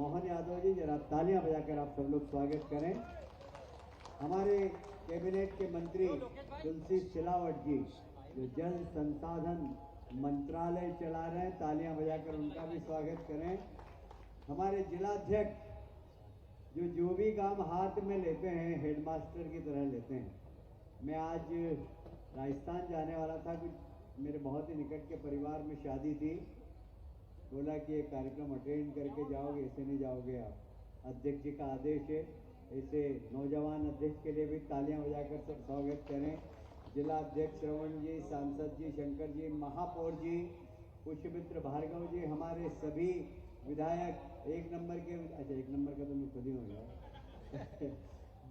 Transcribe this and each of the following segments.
मोहन यादव जी, जरा तालियां बजाकर आप सब लोग स्वागत करें। हमारे कैबिनेट के मंत्री तुलसी सिलावट जी, जो जल संसाधन मंत्रालय चला रहे हैं, तालियां बजाकर उनका भी स्वागत करें। हमारे जिलाध्यक्ष जो भी काम हाथ में लेते हैं हेडमास्टर की तरह लेते हैं। मैं आज राजस्थान जाने वाला था, कुछ मेरे बहुत ही निकट के परिवार में शादी थी। बोला कि ये कार्यक्रम अटेंड करके जाओगे, ऐसे नहीं जाओगे आप। अध्यक्ष जी का आदेश है। ऐसे नौजवान अध्यक्ष के लिए भी तालियां बजाकर सब स्वागत करें। जिला अध्यक्ष श्रवण जी, सांसद जी शंकर जी, महापौर जी पुष्यमित्र भार्गव जी, हमारे सभी विधायक, एक नंबर के, अच्छा एक नंबर का तो मैं खुद ही हो गया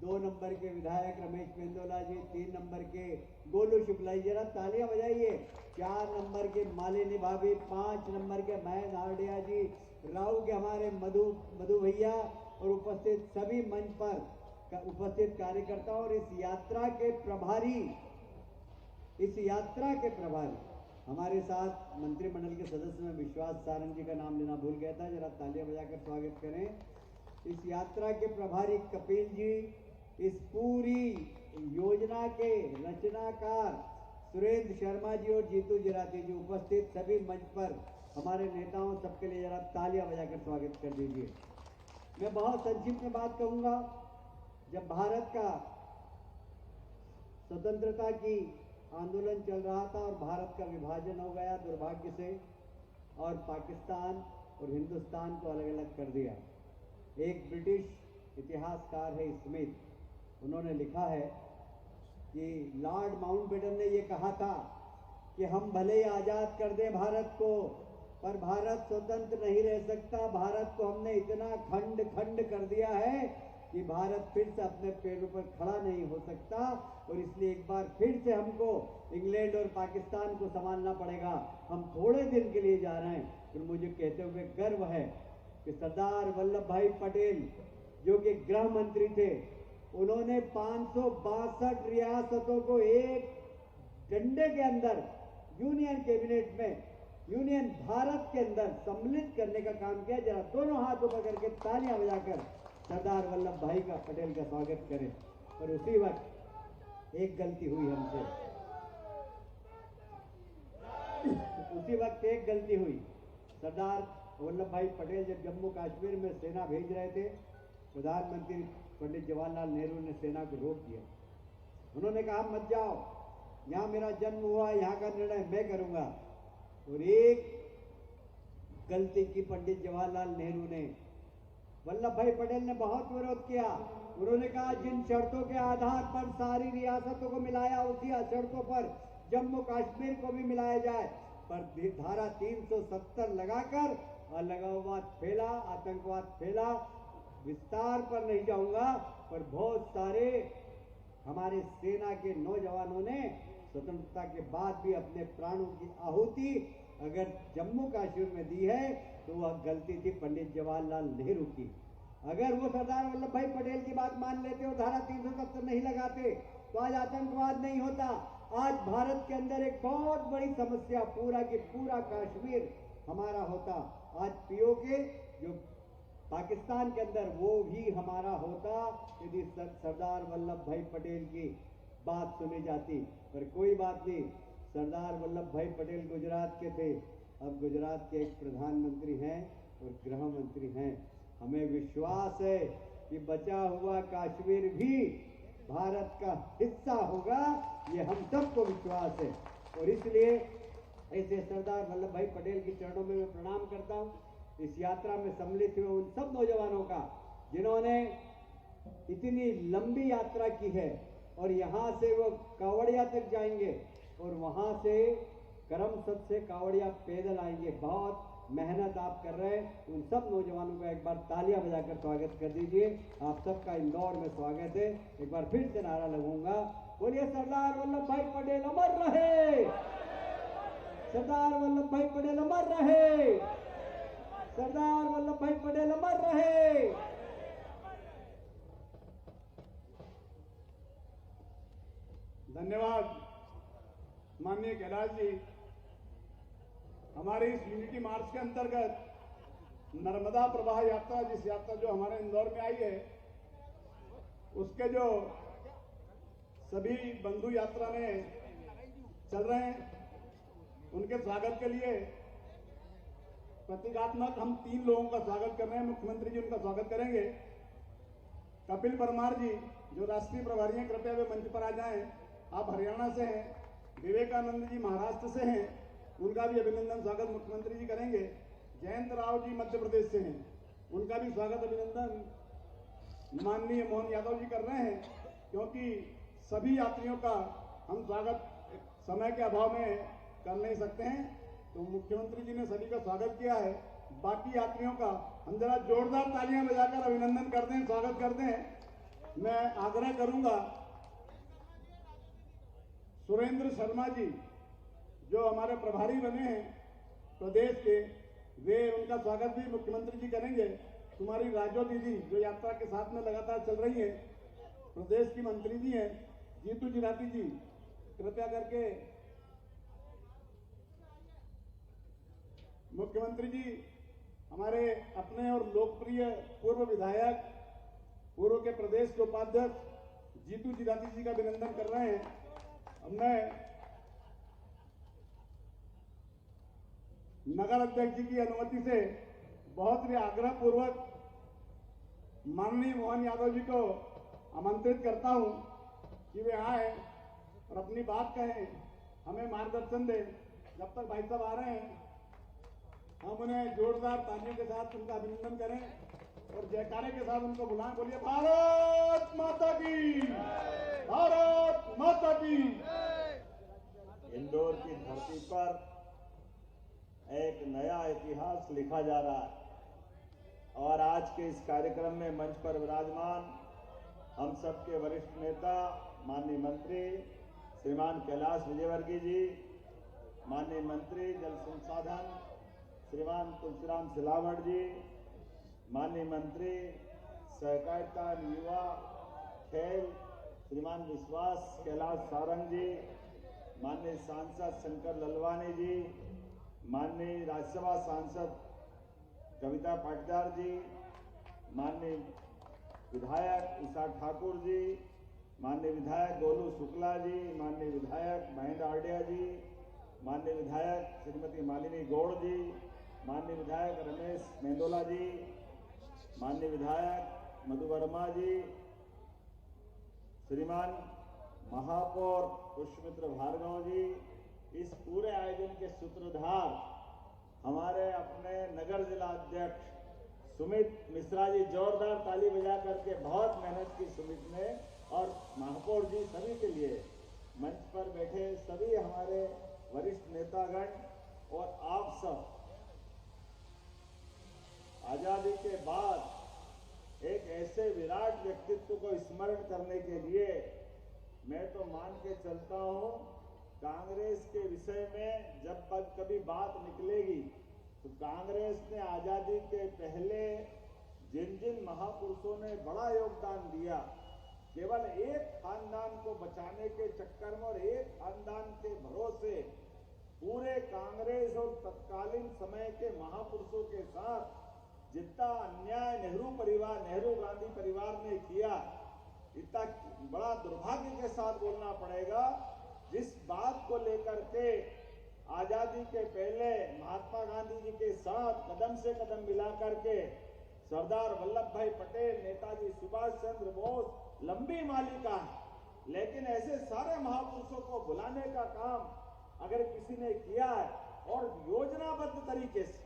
2 नंबर के विधायक रमेश मेंदोला जी, 3 नंबर के गोलू शुक्ला जी, जरा तालियां बजाइए। 4 नंबर के मालिनी भाभी, 5 नंबर के महेश हार्डिया जी, राव के हमारे मधु भैया और उपस्थित सभी मंच पर उपस्थित कार्यकर्ता और इस यात्रा के प्रभारी हमारे साथ मंत्रिमंडल के सदस्य में विश्वास सारंग जी का नाम लेना भूल गया था, जरा तालियां बजाकर स्वागत करें। इस यात्रा के प्रभारी कपिल जी, इस पूरी योजना के रचनाकार सुरेंद्र शर्मा जी और जीतू जराती जी, उपस्थित सभी मंच पर हमारे नेताओं, सबके लिए जरा तालियां बजाकर स्वागत कर दीजिए। मैं बहुत संक्षिप्त में बात कहूंगा। जब भारत का स्वतंत्रता की आंदोलन चल रहा था और भारत का विभाजन हो गया दुर्भाग्य से, और पाकिस्तान और हिंदुस्तान को अलग अलग कर दिया। एक ब्रिटिश इतिहासकार है स्मिथ, उन्होंने लिखा है कि लॉर्ड माउंटबेटन ने ये कहा था कि हम भले ही आजाद कर दें भारत को, पर भारत स्वतंत्र नहीं रह सकता। भारत को हमने इतना खंड खंड कर दिया है कि भारत फिर से अपने पैरों पर खड़ा नहीं हो सकता, और इसलिए एक बार फिर से हमको इंग्लैंड और पाकिस्तान को संभालना पड़ेगा। हम थोड़े दिन के लिए जा रहे हैं, फिर मुझे कहते हुए गर्व है कि सरदार वल्लभ भाई पटेल, जो कि गृह मंत्री थे, उन्होंने 562 रियासतों को एक डंडे के अंदर यूनियन कैबिनेट में, यूनियन भारत के अंदर सम्मिलित करने का काम किया। जरा दोनों हाथ ऊपर करके तालियां बजाकर सरदार वल्लभ भाई का पटेल का स्वागत करें। और उसी वक्त एक गलती हुई हमसे, सरदार वल्लभ भाई पटेल जब जम्मू कश्मीर में सेना भेज रहे थे, प्रधानमंत्री पंडित जवाहरलाल नेहरू ने सेना को रोक दिया। उन्होंने कहा मत जाओ, यहां मेरा जन्म हुआ, यहां का निर्णय मैं करूंगा। और एक गलती की पंडित जवाहरलाल नेहरू ने, वल्लभ भाई पटेल ने बहुत विरोध किया। उन्होंने कहा जिन शर्तों के आधार पर सारी रियासतों को मिलाया, उसी शर्तों पर जम्मू कश्मीर को भी मिलाया जाए। पर धारा 370 लगाकर अलगाववाद फैला, आतंकवाद फैला। विस्तार पर नहीं जाऊंगा, पर बहुत सारे हमारे सेना के नौजवानों ने स्वतंत्रता के बाद भी अपने प्राणों की आहुति अगर जम्मू कश्मीर में दी है, तो वह गलती थी पंडित जवाहरलाल नेहरू की। अगर वो सरदार वल्लभ भाई पटेल की बात मान लेते और धारा 370 नहीं लगाते, तो आज आतंकवाद नहीं होता। आज भारत के अंदर एक बहुत बड़ी समस्या, पूरा की पूरा कश्मीर हमारा होता। आज पीओके जो पाकिस्तान के अंदर, वो भी हमारा होता यदि सरदार वल्लभ भाई पटेल की बात सुनी जाती। पर कोई बात नहीं, सरदार वल्लभ भाई पटेल गुजरात के थे, अब गुजरात के एक प्रधानमंत्री हैं और गृह मंत्री हैं। हमें विश्वास है कि बचा हुआ कश्मीर भी भारत का हिस्सा होगा, ये हम सबको विश्वास है। और इसलिए ऐसे सरदार वल्लभ भाई पटेल के चरणों में मैं प्रणाम करता हूं। इस यात्रा में सम्मिलित हुए उन सब नौजवानों का जिन्होंने इतनी लंबी यात्रा की है, और यहां से वो कावड़िया तक जाएंगे और वहां से करमसद से कावड़िया पैदल आएंगे। बहुत मेहनत आप कर रहे हैं। उन सब नौजवानों का एक बार तालियां बजाकर स्वागत कर दीजिए। आप सबका इंदौर में स्वागत है। एक बार फिर से नारा लगूंगा, बोलिए सरदार वल्लभ भाई पटेल अमर रहे, सरदार वल्लभ भाई पटेल अमर रहे, सरदार वल्लभ भाई पटेल अमर रहे। धन्यवाद माननीय कैलाश जी। हमारे इस यूनिटी मार्च के अंतर्गत नर्मदा प्रवाह यात्रा, जिस यात्रा जो हमारे इंदौर में आई है, उसके जो सभी बंधु यात्रा में चल रहे हैं, उनके स्वागत के लिए प्रतीकात्मक हम 3 लोगों का स्वागत कर रहे हैं। मुख्यमंत्री जी उनका स्वागत करेंगे। कपिल परमार जी जो राष्ट्रीय प्रभारी हैं, कृपया वे मंच पर आ जाएं। आप हरियाणा से हैं। विवेकानंद जी महाराष्ट्र से हैं, उनका भी अभिनंदन स्वागत मुख्यमंत्री जी करेंगे। जयंत राव जी मध्य प्रदेश से हैं, उनका भी स्वागत अभिनंदन माननीय मोहन यादव जी कर रहे हैं, क्योंकि सभी यात्रियों का हम स्वागत समय के अभाव में कर नहीं सकते हैं, तो मुख्यमंत्री जी ने सभी का स्वागत किया है। बाकी यात्रियों का हम जरा जोरदार तालियां बजाकर अभिनंदन करते हैं, स्वागत करते हैं। मैं आग्रह करूंगा सुरेंद्र शर्मा जी जो हमारे प्रभारी बने हैं प्रदेश के, वे उनका स्वागत भी मुख्यमंत्री जी करेंगे। कुमारी राजो दीदी जो यात्रा के साथ में लगातार चल रही है, प्रदेश की मंत्री जी हैं। जीतू जिराती जी कृपया करके मुख्यमंत्री जी हमारे अपने और लोकप्रिय पूर्व विधायक, पूर्व के प्रदेश के उपाध्यक्ष जीतू जिराती जी का अभिनंदन कर रहे हैं। अब मैं नगर अध्यक्ष जी की अनुमति से बहुत ही आग्रह पूर्वक माननीय मोहन यादव जी को आमंत्रित करता हूं कि वे आए और अपनी बात कहें, हमें मार्गदर्शन दें। जब तक भाई साहब आ रहे हैं, हम उन्हें जोरदार तालियों के साथ उनका अभिनंदन करें और जयकारे के साथ उनको बुलाएं। बोलिए भारत माता की, भारत माता की। इंदौर की धरती पर एक नया इतिहास लिखा जा रहा है और आज के इस कार्यक्रम में मंच पर विराजमान हम सबके वरिष्ठ नेता माननीय मंत्री श्रीमान कैलाश विजयवर्गीय जी, माननीय मंत्री जल संसाधन श्रीमान तुलसीराम सिलावट जी, माननीय मंत्री सहकारिता युवा खेल श्रीमान विश्वास कैलाश सारंग जी, माननीय सांसद शंकर ललवानी जी, माननीय राज्यसभा सांसद कविता पाटीदार जी, माननीय विधायक उषा ठाकुर जी, माननीय विधायक गोलू शुक्ला जी, माननीय विधायक महेंद्र आर्डिया जी, माननीय विधायक श्रीमती मालिनी गौड़ जी, माननीय विधायक रमेश मेंदोला जी, माननीय विधायक मधु वर्मा जी, श्रीमान महापौर पुष्पमित्र भार्गव जी, इस पूरे आयोजन के सूत्रधार हमारे अपने नगर जिला अध्यक्ष सुमित मिश्रा जी, जोरदार ताली बजा करके बहुत मेहनत की सुमित ने, और महापौर जी, सभी के लिए मंच पर बैठे सभी हमारे वरिष्ठ नेतागण और आप सब, आजादी के बाद एक ऐसे विराट व्यक्तित्व को स्मरण करने के लिए मैं तो मान के चलता हूं, कांग्रेस के विषय में जब कभी बात निकलेगी तो कांग्रेस ने आजादी के पहले जिन जिन महापुरुषों ने बड़ा योगदान दिया, केवल एक खानदान को बचाने के चक्कर में और एक खानदान के भरोसे पूरे कांग्रेस और तत्कालीन समय के महापुरुषों के साथ जितना अन्याय नेहरू परिवार, नेहरू गांधी परिवार ने किया, इतना बड़ा दुर्भाग्य के साथ बोलना पड़ेगा। जिस बात को लेकर के आजादी के पहले महात्मा गांधी जी के साथ कदम से कदम मिला करके सरदार वल्लभ भाई पटेल, नेताजी सुभाष चंद्र बोस, लंबी मालिका है, लेकिन ऐसे सारे महापुरुषों को बुलाने का काम अगर किसी ने किया है और योजनाबद्ध तरीके से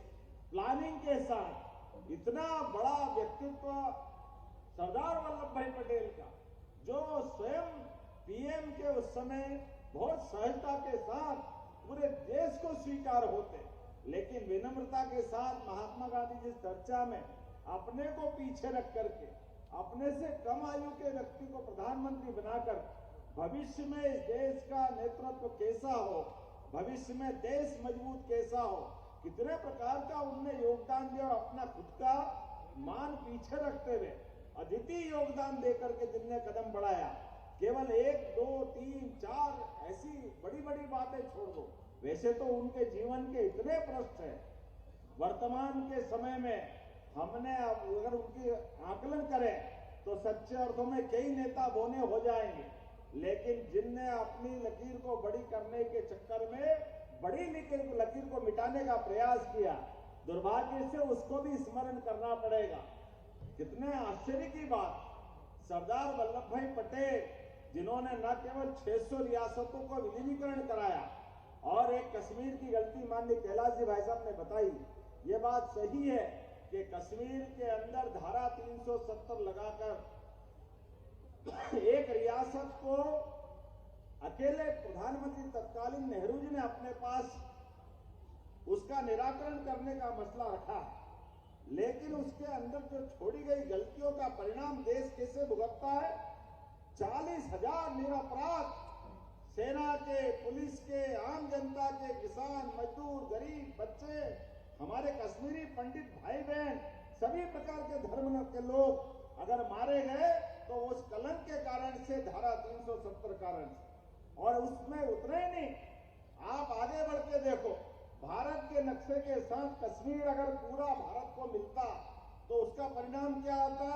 प्लानिंग के साथ, इतना बड़ा व्यक्तित्व सरदार वल्लभ भाई पटेल का, जो स्वयं पीएम के उस समय बहुत सहजता के साथ पूरे देश को स्वीकार होते, लेकिन विनम्रता के साथ महात्मा गांधी जी चर्चा में अपने को पीछे रख करके अपने से कम आयु के व्यक्ति को प्रधानमंत्री बनाकर भविष्य में इस देश का नेतृत्व कैसा हो, भविष्य में देश मजबूत कैसा हो, कितने प्रकार का उनने योगदान दिया और अपना खुद का मान पीछे रखते हुए अद्वितीय योगदान देकर के जिनने कदम बढ़ाया, केवल 1, 2, 3, 4 ऐसी बड़ी बड़ी बातें छोड़ दो। वैसे तो उनके जीवन के इतने प्रश्न हैं। वर्तमान के समय में हमने अब अगर उनकी आकलन करें तो सच्चे अर्थों में कई नेता बोने हो जाएंगे, लेकिन जिनने अपनी लकीर को बड़ी करने के चक्कर में बड़ी लकीर को मिटाने का प्रयास किया, दुर्भाग्य से उसको भी स्मरण करना पड़ेगा। कितने आश्चर्य की बात, सरदार वल्लभ भाई पटेल जिन्होंने न केवल 600 रियासतों को विलीनीकरण कराया और एक कश्मीर की गलती माननीय कैलाश जी भाई साहब ने बताई, ये बात सही है कि कश्मीर के अंदर धारा 370 लगाकर एक रियासत को अकेले प्रधानमंत्री तत्कालीन नेहरू जी ने अपने पास उसका निराकरण करने का मसला रखा, लेकिन उसके अंदर जो छोड़ी गई गलतियों का परिणाम देश कैसे भुगतता है। 40,000 निरपराध सेना के, पुलिस के, आम जनता के, किसान, मजदूर, गरीब, बच्चे, हमारे कश्मीरी पंडित भाई बहन, सभी प्रकार के धर्म के लोग अगर मारे गए तो उस कलंक के कारण से, धारा 370 कारण से। और उसमें उतरे नहीं, आप आगे बढ़ के देखो, भारत के नक्शे के साथ कश्मीर अगर पूरा भारत को मिलता तो उसका परिणाम क्या आता।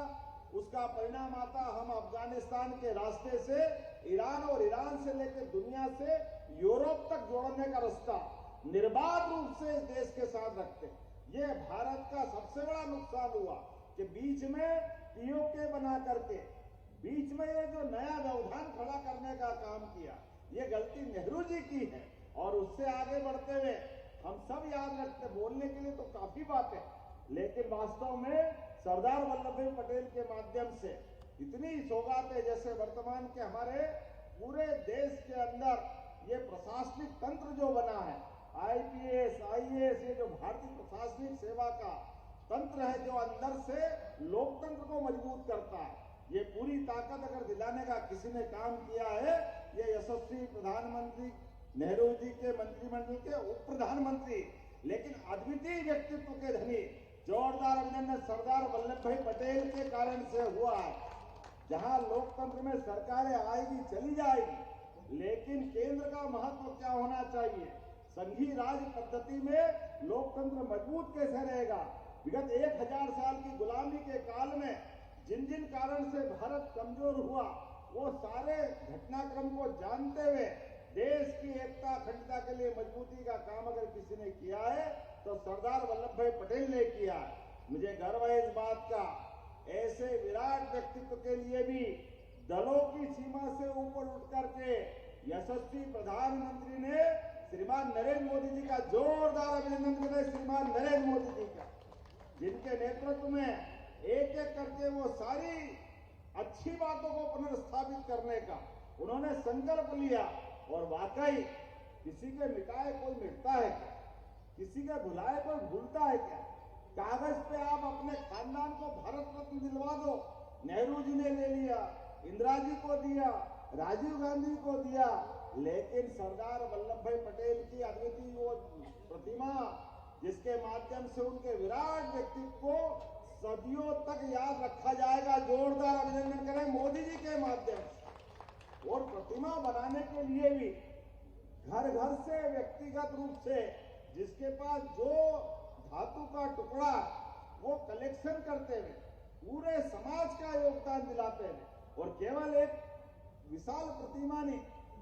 उसका परिणाम आता हम अफगानिस्तान के रास्ते से ईरान और ईरान से लेकर दुनिया से यूरोप तक जोड़ने का रास्ता निर्बाध रूप से इस देश के साथ रखते। ये भारत का सबसे बड़ा नुकसान हुआ कि बीच में पीओके बना करके बीच में ये जो नया व्यवधान खड़ा करने का काम किया, ये गलती नेहरू जी की है। और उससे आगे बढ़ते हुए हम सब याद रखते, बोलने के लिए तो काफी बात है, लेकिन वास्तव में सरदार वल्लभ भाई पटेल के माध्यम से इतनी सौगातें, जैसे वर्तमान के हमारे पूरे देश के अंदर ये प्रशासनिक तंत्र जो बना है, आईपीएस, आईएएस, ये जो भारतीय प्रशासनिक सेवा का तंत्र है, जो अंदर से लोकतंत्र को मजबूत करता है, ये पूरी ताकत अगर दिलाने का किसी ने काम किया है, ये यशस्वी प्रधानमंत्री नेहरू जी के मंत्रिमंडल के उप प्रधानमंत्री, लेकिन अद्वितीय व्यक्तित्व के धनी, जोरदार अभिनंदन सरदार वल्लभ भाई पटेल के कारण से हुआ है। जहां लोकतंत्र में सरकारें आएगी चली जाएगी, लेकिन केंद्र का महत्व क्या होना चाहिए। संघीय राज पद्धति में लोकतंत्र मजबूत कैसे रहेगा। विगत 1000 साल की गुलामी के काल में जिन जिन कारण से भारत कमजोर हुआ, वो सारे घटनाक्रम को जानते हुए देश की एकता अखंडता के लिए मजबूती का काम अगर किसी ने किया है तो सरदार वल्लभ भाई पटेल ने किया है। मुझे गर्व है इस बात का। ऐसे विराट व्यक्तित्व के लिए भी दलों की सीमा से ऊपर उठ करके यशस्वी प्रधानमंत्री ने श्रीमान नरेंद्र मोदी जी का जोरदार अभिनंदन करें। श्रीमान नरेंद्र मोदी जी का, जिनके नेतृत्व में एक एक करके वो सारी अच्छी बातों को पुनर्स्थापित करने का उन्होंने संकल्प लिया। और वाकई किसी के मिटाए कोई मिटता है क्या, किसी के भुलाए कोई भूलता है क्या। कागज पे आप अपने खानदान को भारत रत्न दिलवा दो, नेहरू जी ने ले लिया, इंदिरा जी को दिया, राजीव गांधी को दिया, लेकिन सरदार वल्लभ भाई पटेल की अद्वितीय वो प्रतिमा, जिसके माध्यम से उनके विराट व्यक्तित्व को सदियों तक याद रखा जाएगा। जोरदार अभिनंदन करें मोदी जी के माध्यम से। और प्रतिमा बनाने के लिए भी घर घर से व्यक्तिगत रूप से जिसके पास जो धातु का टुकड़ा वो कलेक्शन करते हुए पूरे समाज का योगदान दिलाते हैं। और केवल एक विशाल प्रतिमा नहीं,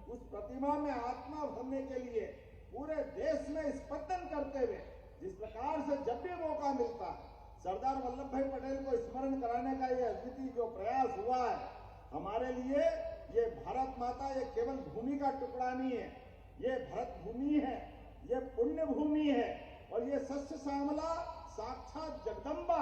उस प्रतिमा में आत्मा भरने के लिए पूरे देश में स्पंदन करते हुए जिस प्रकार से जब भी मौका मिलता है सरदार वल्लभ भाई पटेल को स्मरण कराने का ये अद्वितीय जो प्रयास हुआ है हमारे लिए, ये भारत माता ये केवल भूमि का टुकड़ा नहीं है, ये भरत भूमि है, ये पुण्य भूमि है, और ये सस्य श्यामला साक्षात जगदम्बा,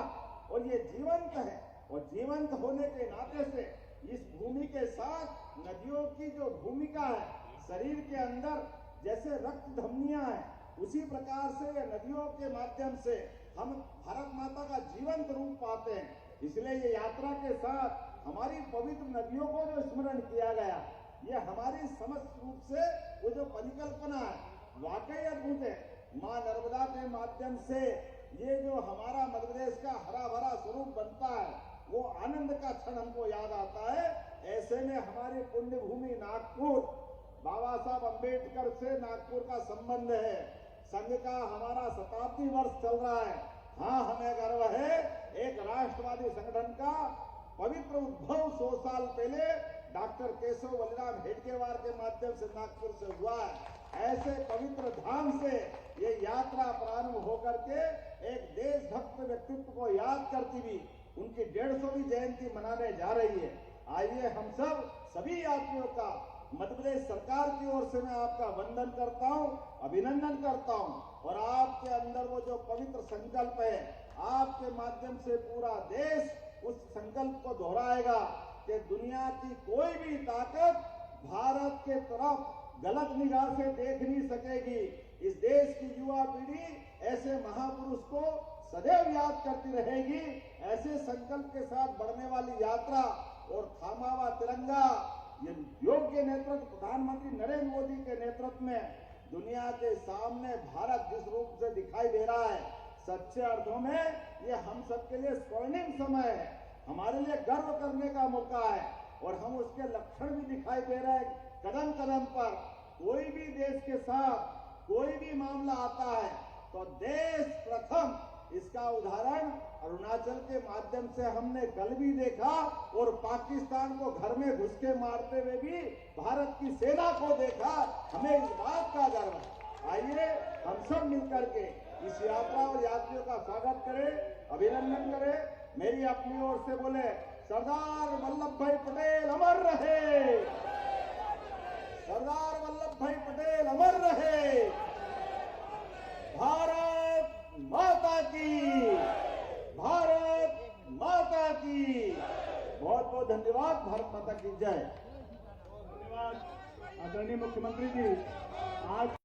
और ये जीवंत है। और जीवंत होने के नाते से इस भूमि के साथ नदियों की जो भूमिका है, शरीर के अंदर जैसे रक्त धमनियां हैं, उसी प्रकार से ये नदियों के माध्यम से हम भारत माता का जीवंत रूप पाते हैं। इसलिए ये यात्रा के साथ हमारी पवित्र नदियों को जो स्मरण किया गया, ये हमारी समस्त रूप से वो जो परिकल्पना है वाकई अद्भुत है। मां नर्मदा के माध्यम से ये जो हमारा मध्य प्रदेश का हरा भरा स्वरूप बनता है, वो आनंद का क्षण हमको याद आता है। ऐसे में हमारी पुण्य भूमि नागपुर, बाबा साहब अंबेडकर से नागपुर का संबंध है। संघ का हमारा 57 वर्ष चल रहा है। हाँ, हमें गर्व है। एक राष्ट्रवादी संगठन का पवित्र उद्भव 100 साल पहले डॉक्टर केशव बलिराम हेडगेवार के माध्यम से नागपुर से हुआ है। ऐसे पवित्र धाम से ये यात्रा प्रारंभ होकर के एक देशभक्त व्यक्तित्व को याद करती हुई उनकी 150वीं जयंती मनाने जा रही है। आइए हम सब सभी यात्रियों का मध्य प्रदेश सरकार की ओर से मैं आपका वंदन करता हूं, अभिनंदन करता हूं और आपके अंदर वो जो पवित्र संकल्प है, आपके माध्यम से पूरा देश उस संकल्प को दोहराएगा कि दुनिया की कोई भी ताकत भारत के तरफ गलत निगाह से देख नहीं सकेगी। इस देश की युवा पीढ़ी ऐसे महापुरुष को सदैव याद करती रहेगी। ऐसे संकल्प के साथ बढ़ने वाली यात्रा और थामा हुआ तिरंगा, ये योग्य नेतृत्व प्रधानमंत्री नरेंद्र मोदी के नेतृत्व में दुनिया के सामने भारत जिस रूप से दिखाई दे रहा है, सच्चे अर्थों में ये हम सबके लिए स्वर्णिम समय है, हमारे लिए गर्व करने का मौका है और हम उसके लक्षण भी दिखाई दे रहे हैं। कदम कदम पर कोई भी देश के साथ कोई भी मामला आता है तो देश प्रथम, इसका उदाहरण अरुणाचल के माध्यम से हमने कल भी देखा और पाकिस्तान को घर में घुस के मारते हुए भी भारत की सेना को देखा। हमें इस बात का गर्व है। आइए हम सब मिलकर के इस यात्रा और यात्रियों का स्वागत करें, अभिनंदन करें। मेरी अपनी ओर से बोले, सरदार वल्लभ भाई पटेल अमर रहे, सरदार वल्लभ भाई पटेल अमर रहे, भारत माता की, भारत माता की। बहुत बहुत धन्यवाद। भारत माता की जय। धन्यवाद आदरणीय मुख्यमंत्री जी। आज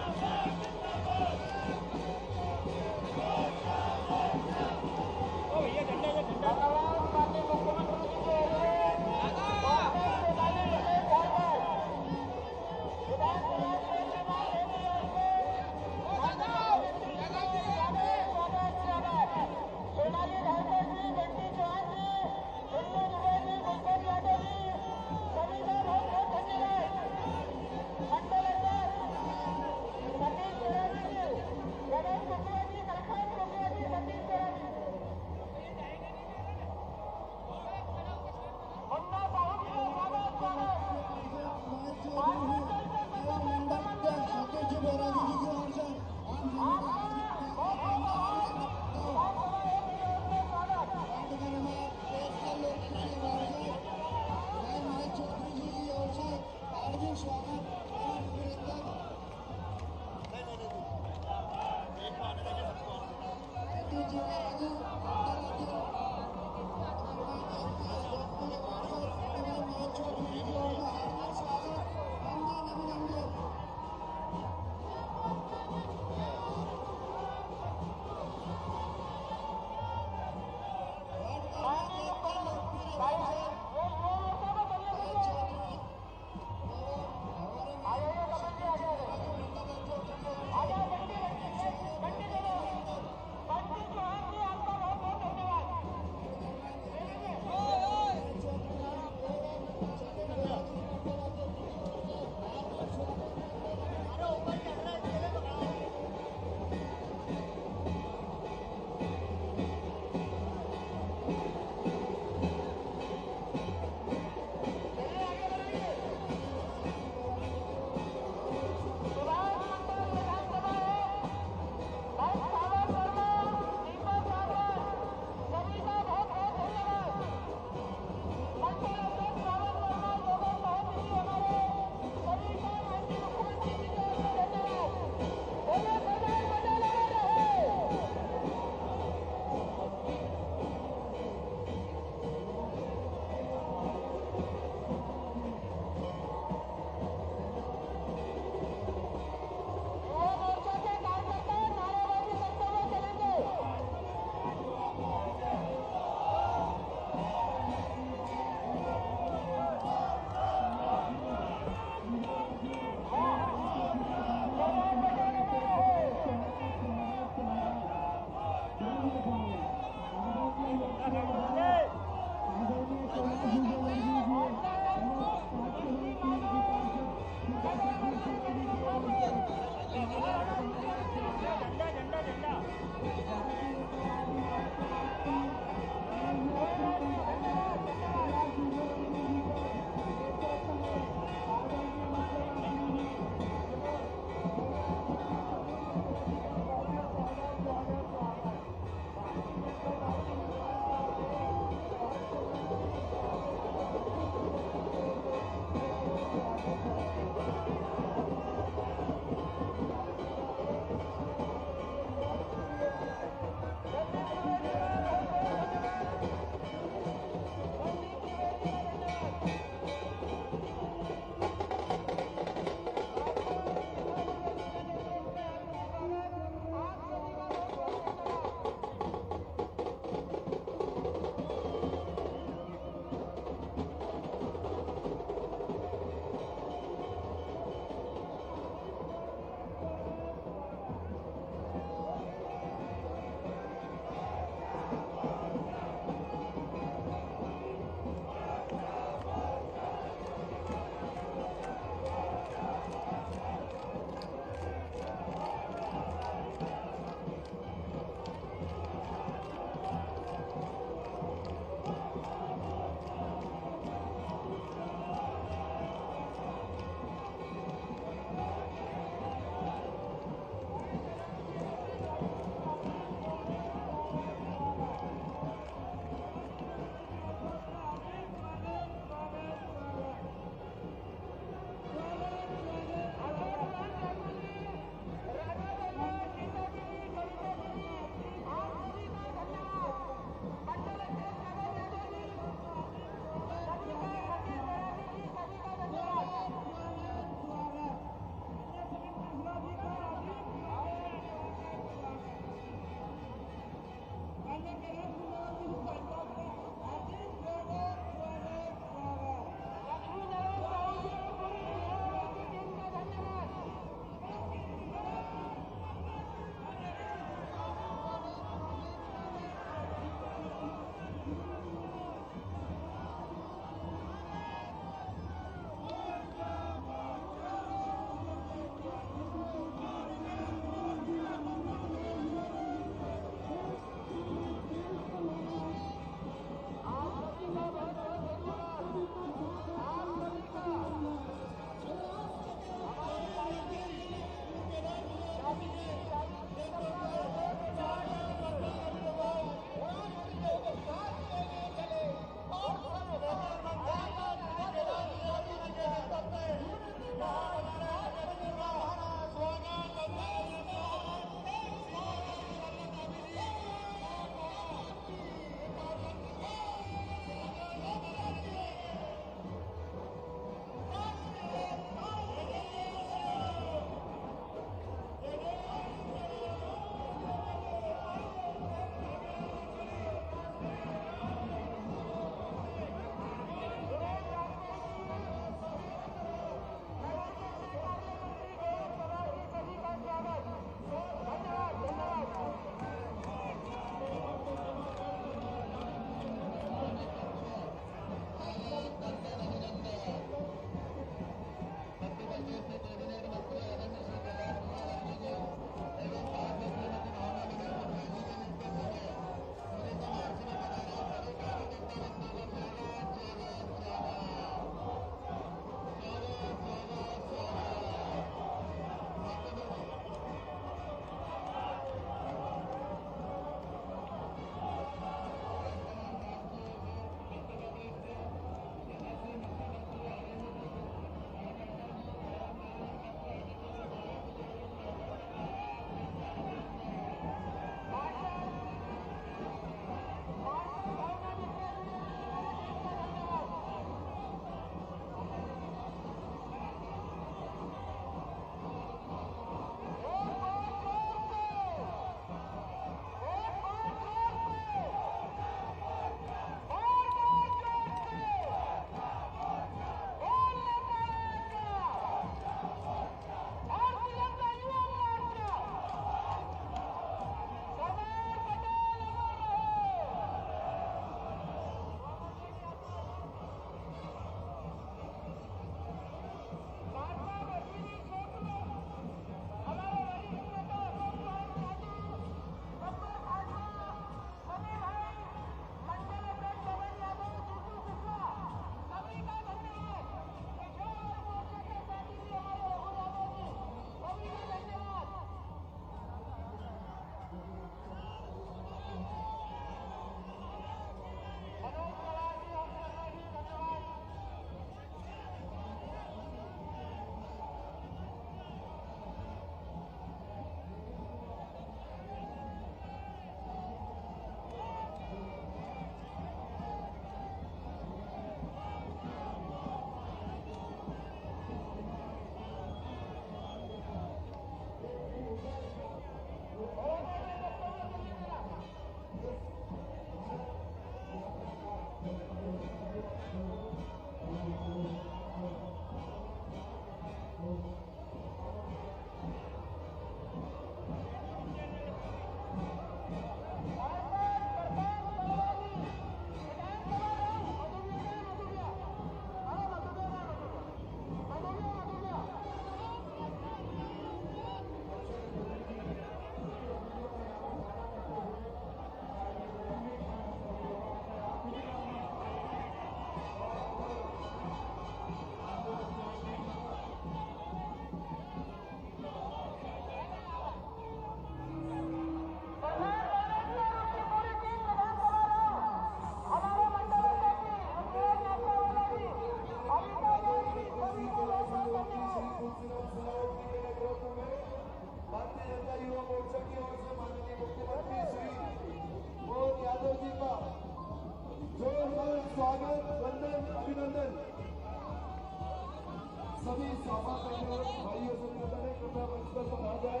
सभी साफा पहने हुए भाइयों से निवेदन है कृपया मंच पर पहुंच जाए।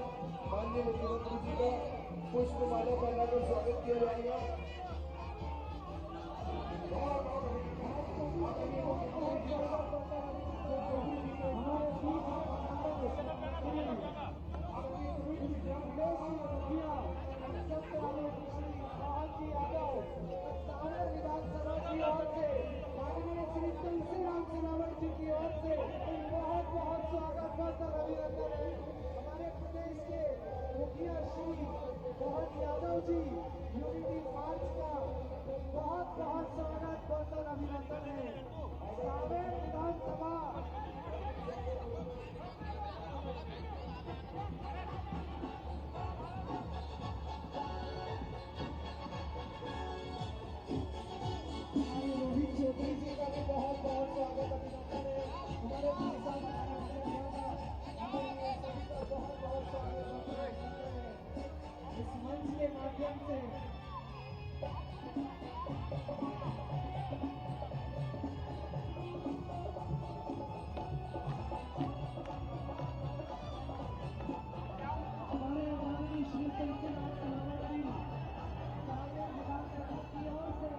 माननीय मुख्यमंत्री जी का पुष्पमाला पहनाकर स्वागत किया जाएगा। विधानसभा की ओर से माननीय श्री तुलसीराम सिलावट जी की ओर से बहुत बहुत स्वागत और अभिनंदन है। हमारे प्रदेश के मुखिया श्री मोहन यादव जी यूनिटी मार्च का बहुत बहुत स्वागत और अभिनंदन है। सावेर विधानसभा रोहित चौधरी जी का भी बहुत बहुत स्वागत अभिनंदन है। हमारे किसान सभी का बहुत बहुत स्वागत है। इस मंच के माध्यम से हमारे माननीय श्री तुलसीराम सिलावट जी सावेर विधानसभा की ओर से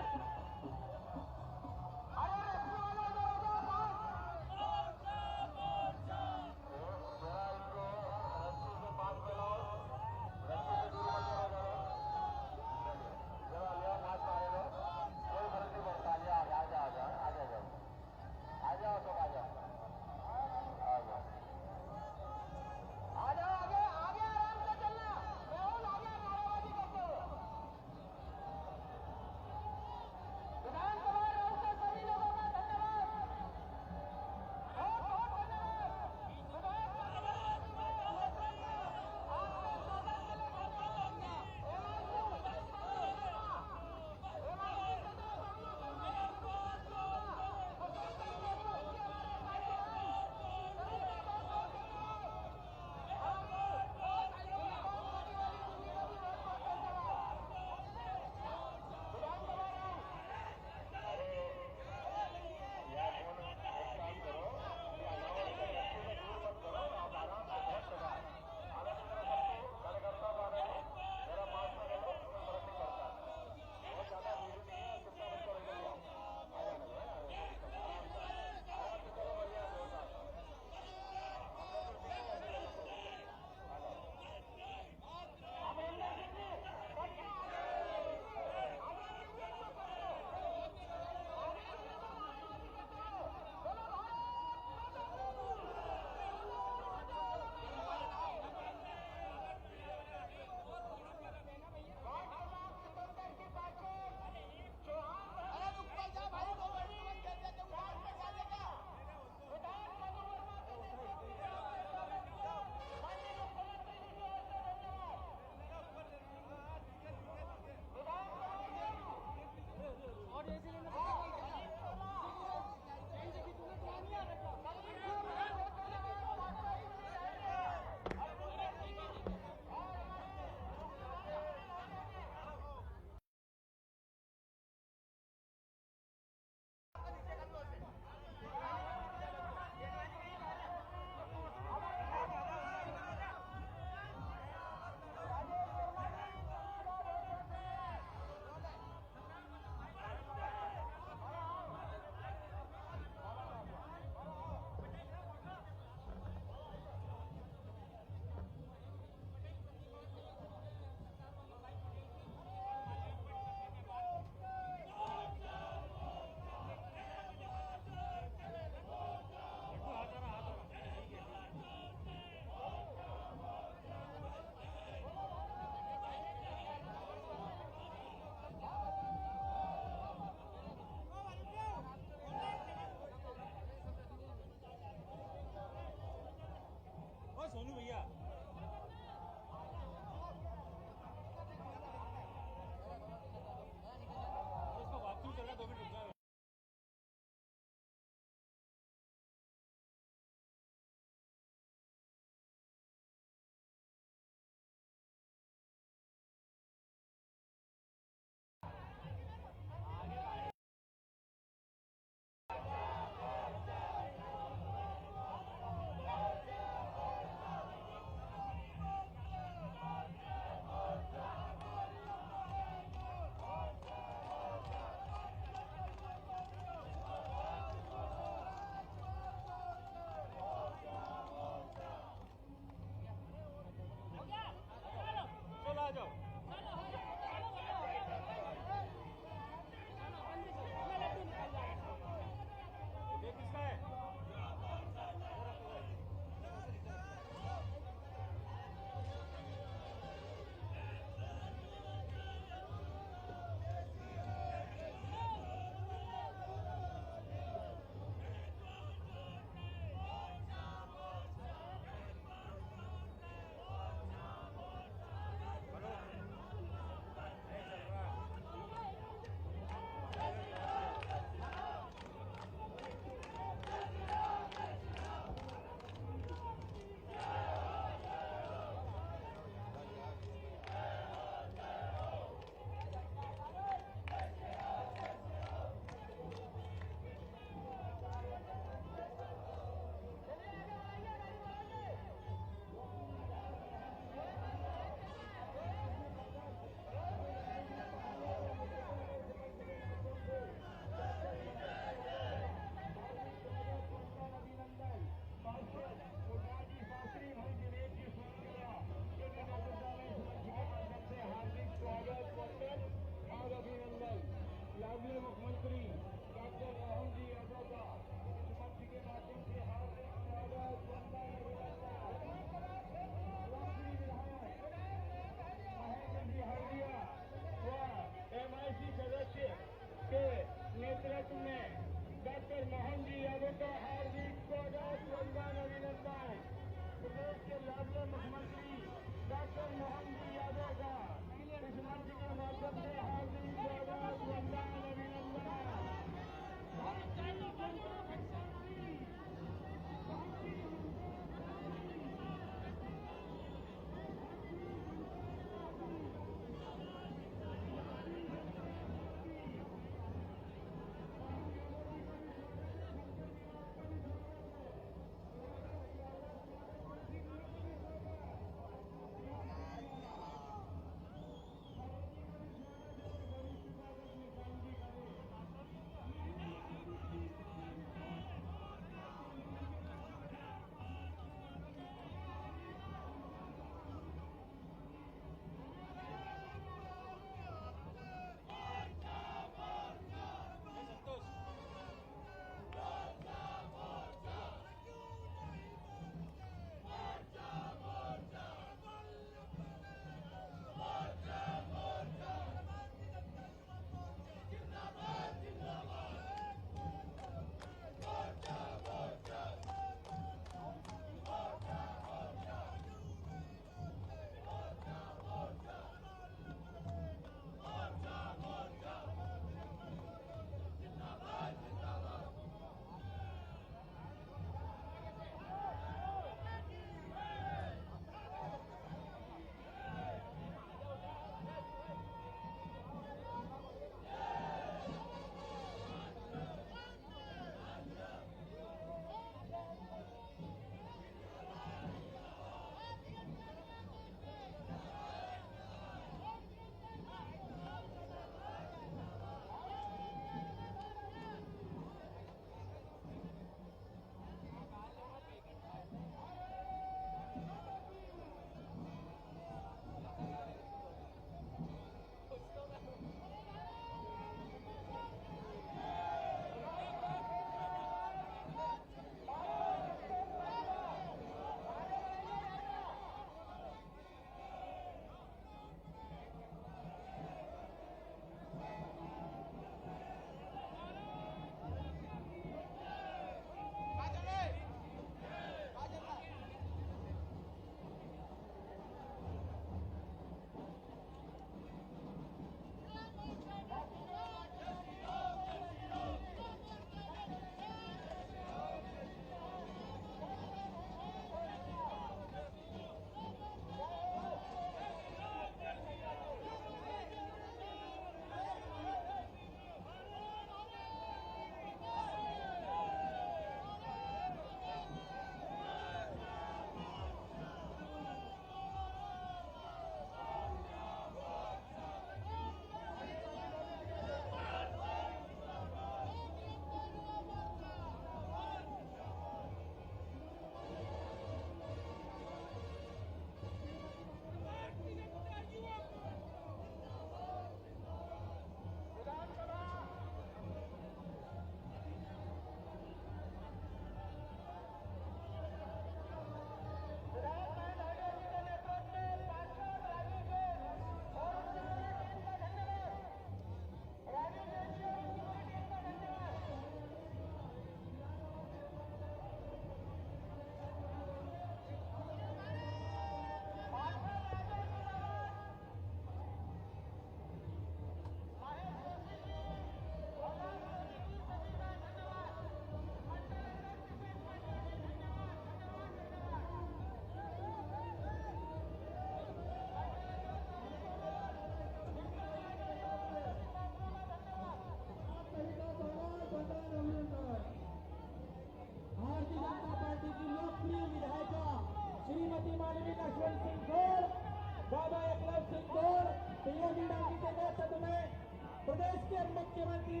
के मुख्यमंत्री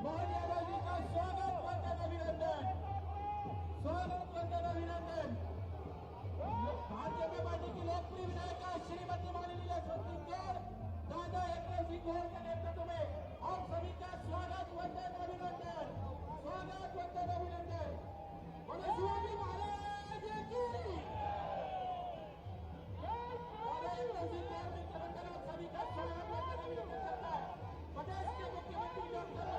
मोहन यादव जी का स्वागत वंदन अभिनंदन, स्वागत वंदन अभिनंदन। भारतीय जनता पार्टी की लोकप्रिय विधायिका श्रीमती माननीय यशवंती कौर दादा एकनाथ सिंह गौर के नेतृत्व में आप सभी का स्वागत वंदन अभिनंदन, स्वागत वंदन अभिनंदन। बोलो शिवाजी महाराज की दादा एकनाथ सिंह गौर मित्रमंडल आप सभी का स्वागत वंदन अभिनंदन करता है। प्रदेश के मुख्यमंत्री डॉक्टर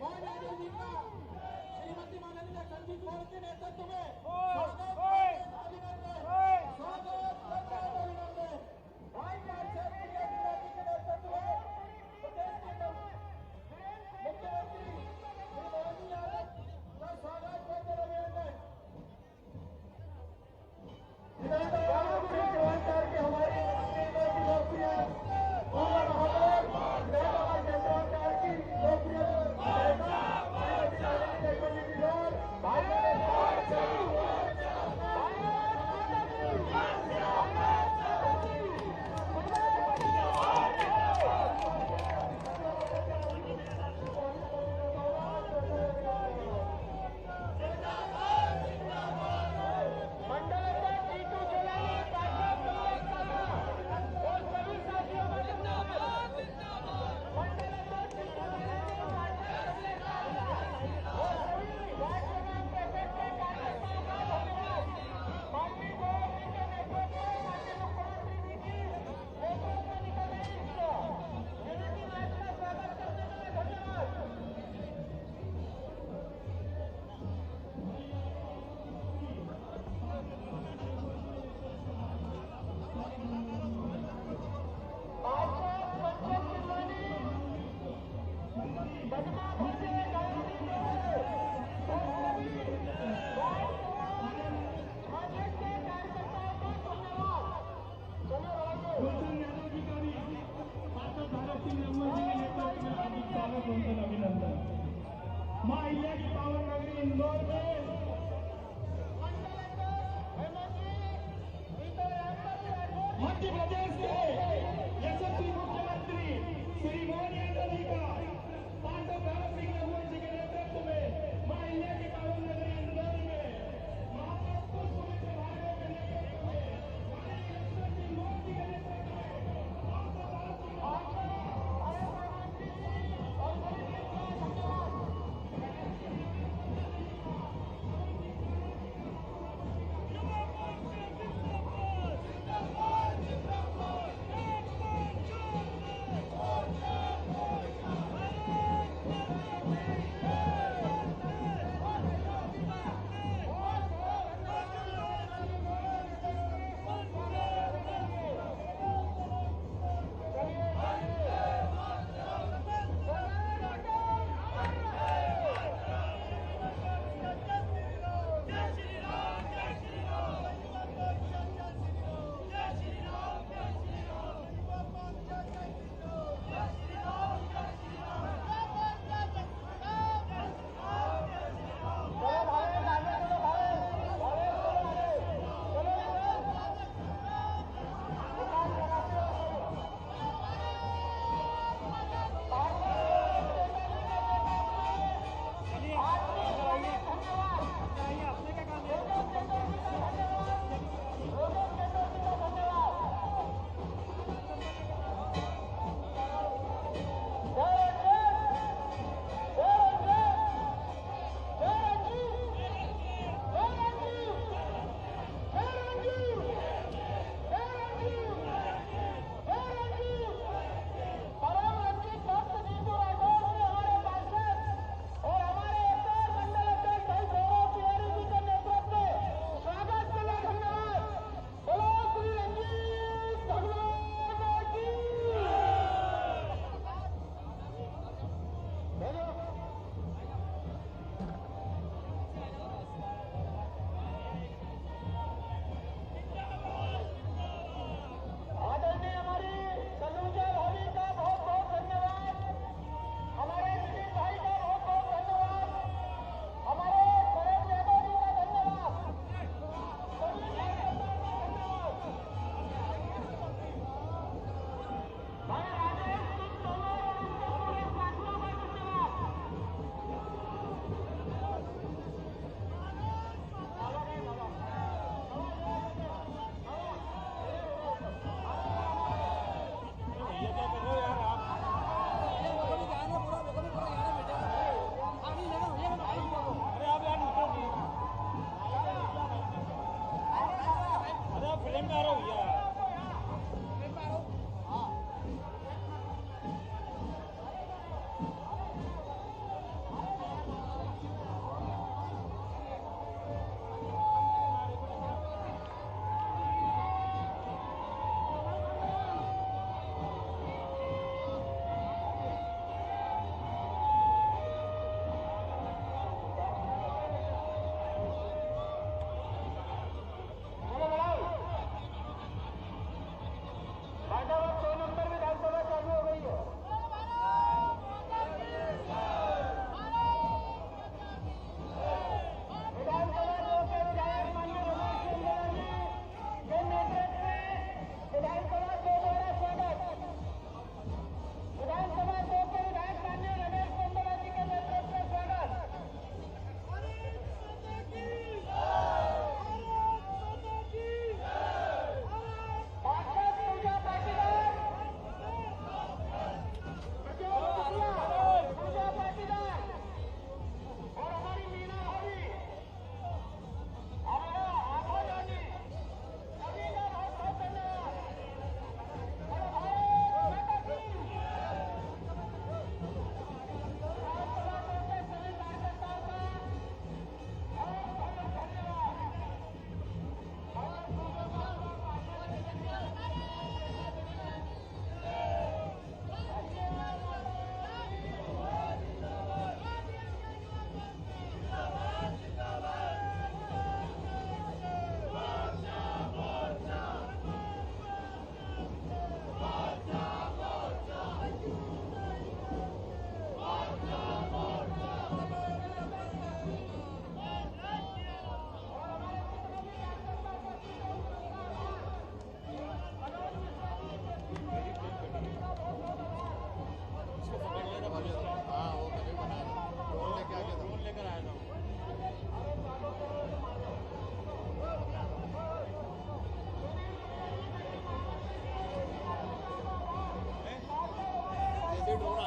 मोहन यादव जी का श्रीमती माननीय यशवंती कौर के नेतृत्व में स्वागत वंदन अभिनंदन, स्वागत वंदन अभिनंदन। भाई पार्षद प्रिया द्विवेदी के नेतृत्व में प्रदेश के मुख्यमंत्री श्री मोहन यादव का स्वागत वंदन अभिनंदन। के हमारी लोकप्रिय पूर्व महापौर चंद्रवार की लोकप्रिय मां अहिल्या की पावन नगरी इंदौर में मध्य प्रदेश के यशस्वी मुख्यमंत्री श्री मोहन यादव जी का पांडव भगत सिंह नगवार जी के नेतृत्व में मां अहिल्या की पावन नगरी इंदौर में महापुरुष पुलिस विभागों के नेतृत्व में यशस्वी मोहन जी के नेतृत्व में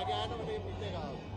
आगे आया ना मैंने पीछे कहा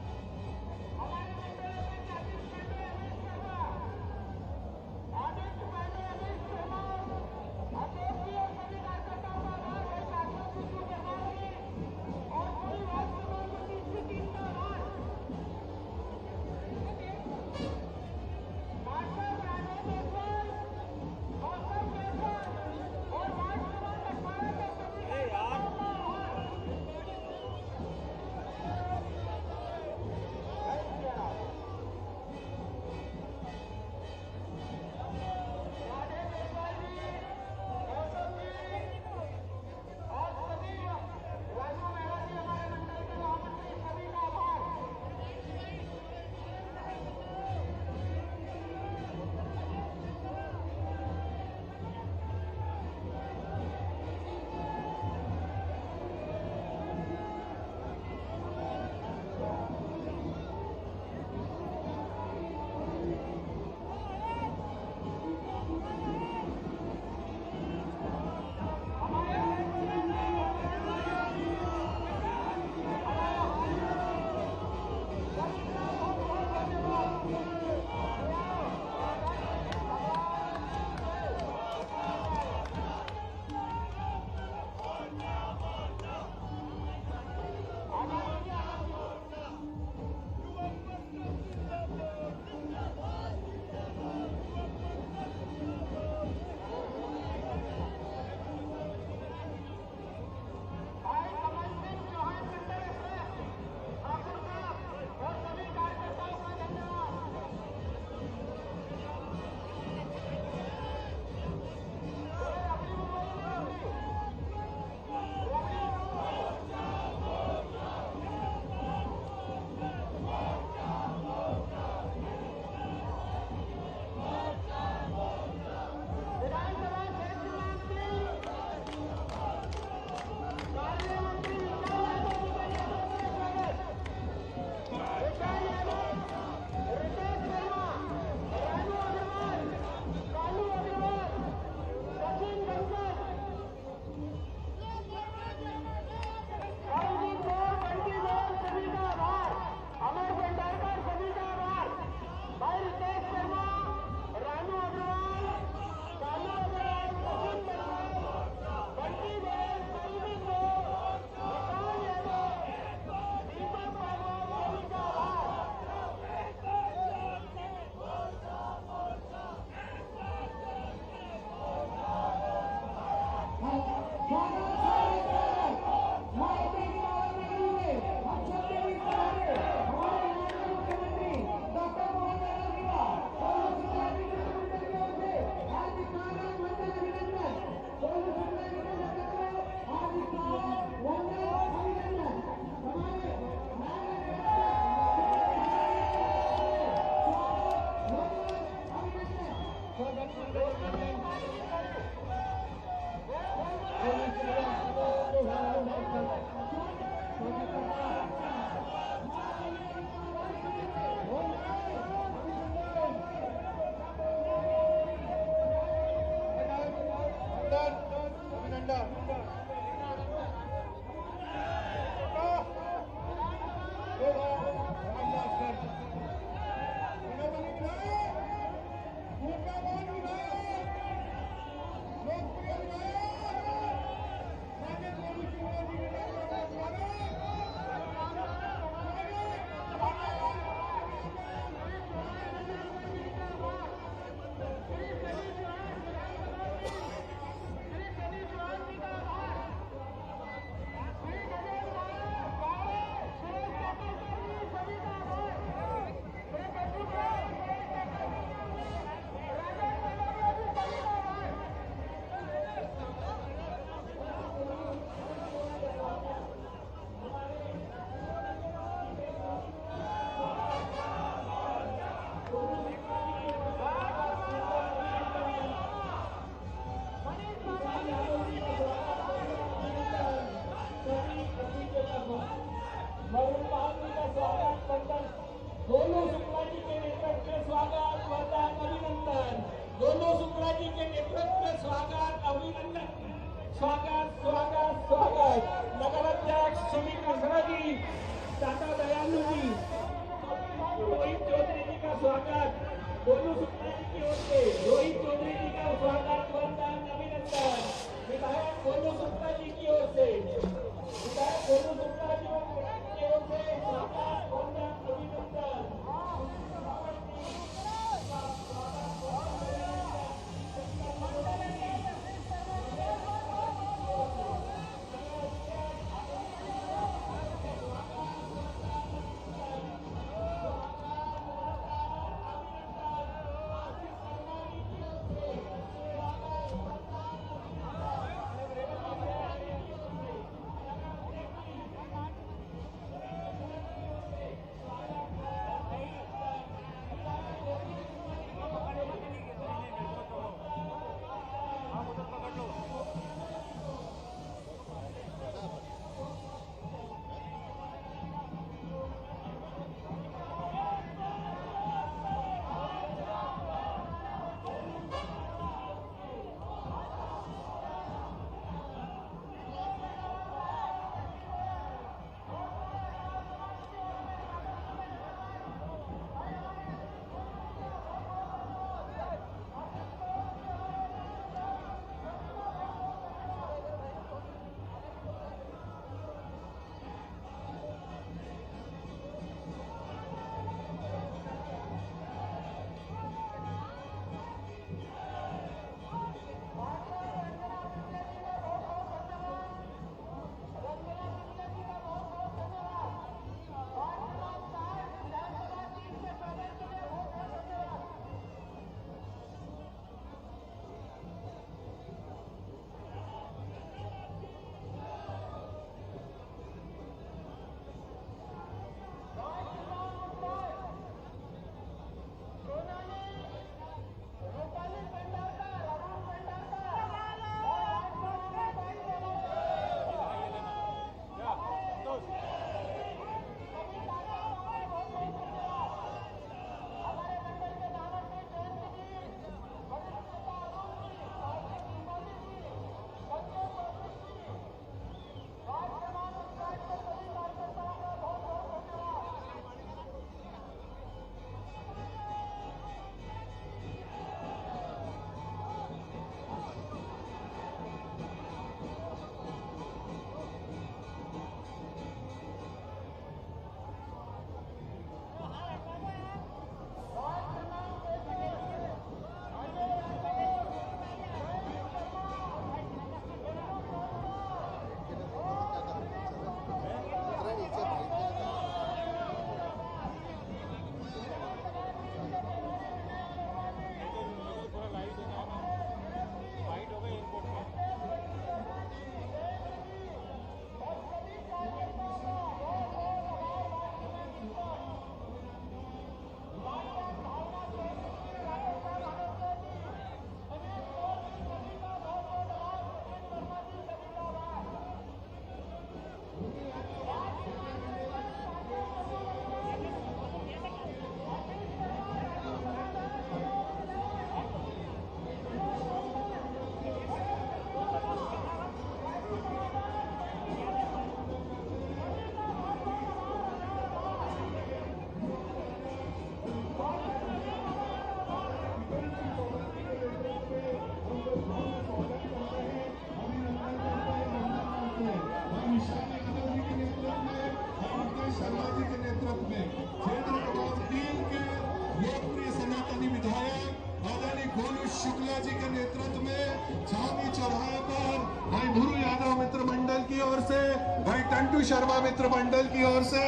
विष्णु शर्मा मित्र मंडल की ओर से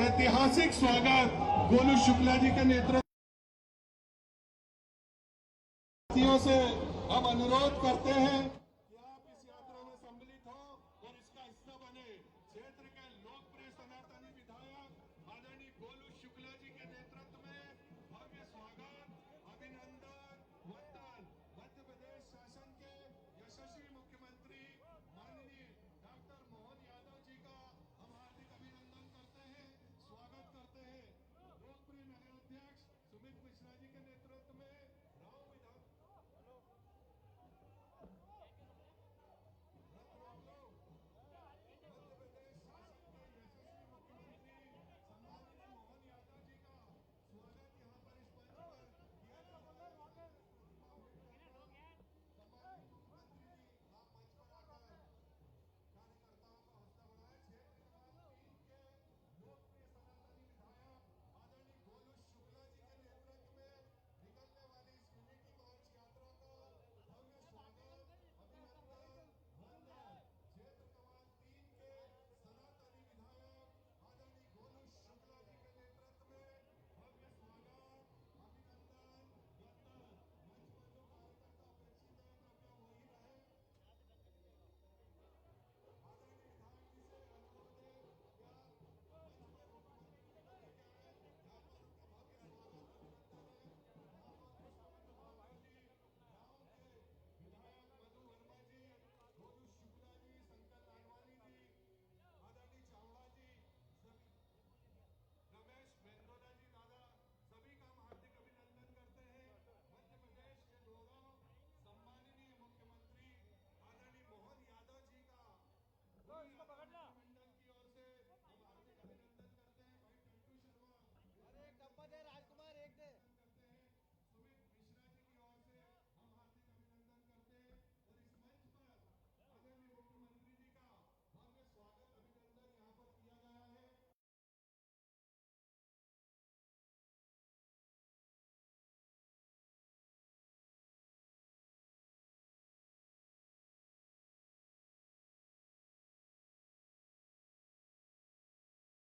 ऐतिहासिक स्वागत गोलू शुक्ला जी के नेतृत्व से हम अनुरोध करते हैं